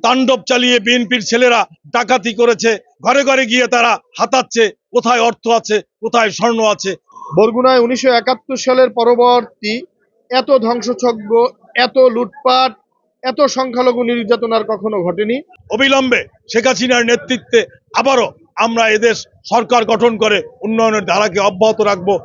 তাণ্ডব চালিয়ে বিএনপির ছেলেরা ডাকাতি করেছে, ঘরে ঘরে গিয়ে তারা হাতাচ্ছে কোথায় অর্থ আছে, কোথায় স্বর্ণ আছে। বরগুনায় 1971 সালের পরবর্তী এত ধ্বংসযজ্ঞ, এত লুটপাট, এত সংখ্যালঘু নির্যাতন আর কখনো ঘটেনি। অবিলম্বে শেখ হাসিনার নেতৃত্বে আবারও আমরা এদেশ সরকার গঠন করে উন্নয়নের ধারাকে অব্যাহত রাখবো।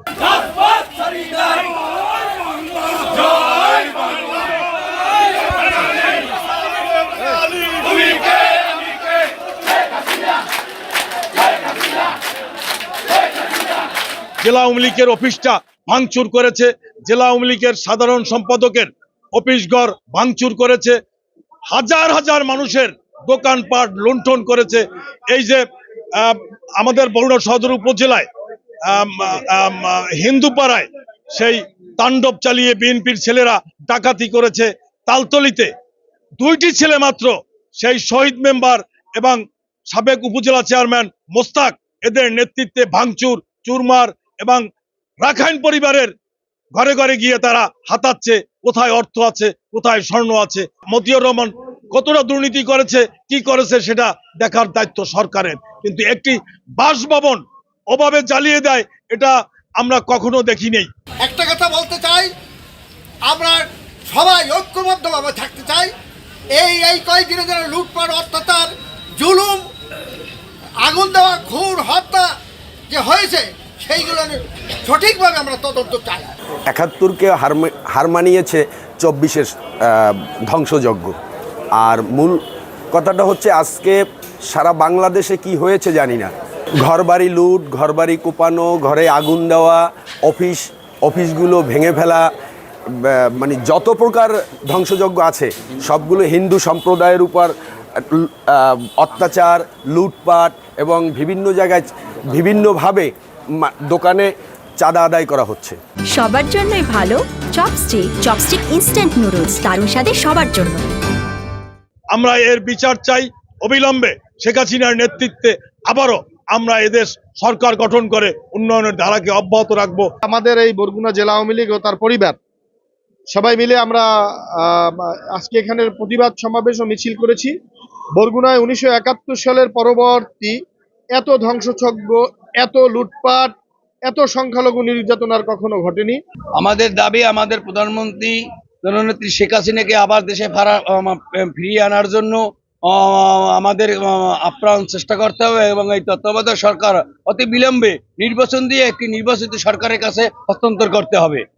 জেলা আওয়ামী লীগের অফিসটা ভাঙচুর করেছে, জেলা আওয়ামী লীগের সাধারণ সম্পাদকের অফিসঘর ভাঙচুর করেছে, হাজার হাজার মানুষের দোকানপাট লুণ্ঠন করেছে। এই যে আমাদের বরুণা সদর উপজেলায় হিন্দুপাড়ায় সেই তাণ্ডব চালিয়ে বিএনপির ছেলেরা ডাকাতি করেছে। তালতলিতে 2টি ছেলে মাত্র, সেই শহীদ মেম্বার এবং সাবেক উপজেলা চেয়ারম্যান মোস্তাক, এদের নেতৃত্বে ভাঙচুর চুরমার এবং রাখাইন পরিবারের ঘরে ঘরে গিয়ে তারা হাতাচ্ছে কোথায় অর্থ আছে, কোথায় স্বর্ণ আছে। মতিউর রহমান কতটা দুর্নীতি করেছে, কি করেছে সেটা দেখার দায়িত্ব সরকারের, কিন্তু একটি বাসভবন ওভাবে জ্বালিয়ে দেয় এটা আমরা কখনো দেখি নেই। একটা কথা বলতে চাই, আমরা সবাই ঐক্যবদ্ধভাবে থাকতে চাই। এই কয়েকদিনের জন্য লুটপাট, অত্যাচার, জুলুম, আগুন দেওয়া, খুন, হত্যা যে হয়েছে সেইগুলো সঠিকভাবে আমরা তদন্ত চাই। 71কে হার মানিয়েছে 24-এর ধ্বংসযজ্ঞ। আর মূল কথাটা হচ্ছে আজকে সারা বাংলাদেশে কি হয়েছে জানি না, ঘরবাড়ি লুট, ঘরবাড়ি কোপানো, ঘরে আগুন দেওয়া, অফিসগুলো ভেঙে ফেলা, মানে যত প্রকার ধ্বংসযজ্ঞ আছে সবগুলো হিন্দু সম্প্রদায়ের উপর অত্যাচার, লুটপাট এবং বিভিন্ন জায়গায় বিভিন্নভাবে দোকানে চাঁদা আদায় করা হচ্ছে। সবার জন্যই ভালো চপস্টিক ইনস্ট্যান্ট নুডলস, দারুণ স্বাদে সবার জন্য। আমরা এর বিচার চাই। অবিলম্বে শেখ হাসিনার নেতৃত্বে আবারও আমরা এদেশ সরকার গঠন করে উন্নয়নের ধারাকে অব্যাহত রাখবো। আমাদের এই বরগুনা জেলা আওয়ামী লীগ ও তার পরিবার সবাই মিলে আমরা আজকে এখানে প্রতিবাদ সমাবেশ ও মিছিল করেছি। বরগুনায় 1971 সালের পরবর্তী এত ধ্বংসযজ্ঞ, এত লুটপাট, এত সংখ্যালঘু নির্যাতন আর কখনো ঘটেনি। আমাদের দাবি, আমাদের প্রধানমন্ত্রী জননেত্রী শেখ হাসিনাকে আবার দেশে ফিরিয়ে আনার জন্য আমাদের আপ্রাণ চেষ্টা করতে হবে এবং এই তত্ত্বাবধায়ক সরকার অতি বিলম্বে নির্বাচন দিয়ে একটি নির্বাচিত সরকারের কাছে হস্তান্তর করতে হবে।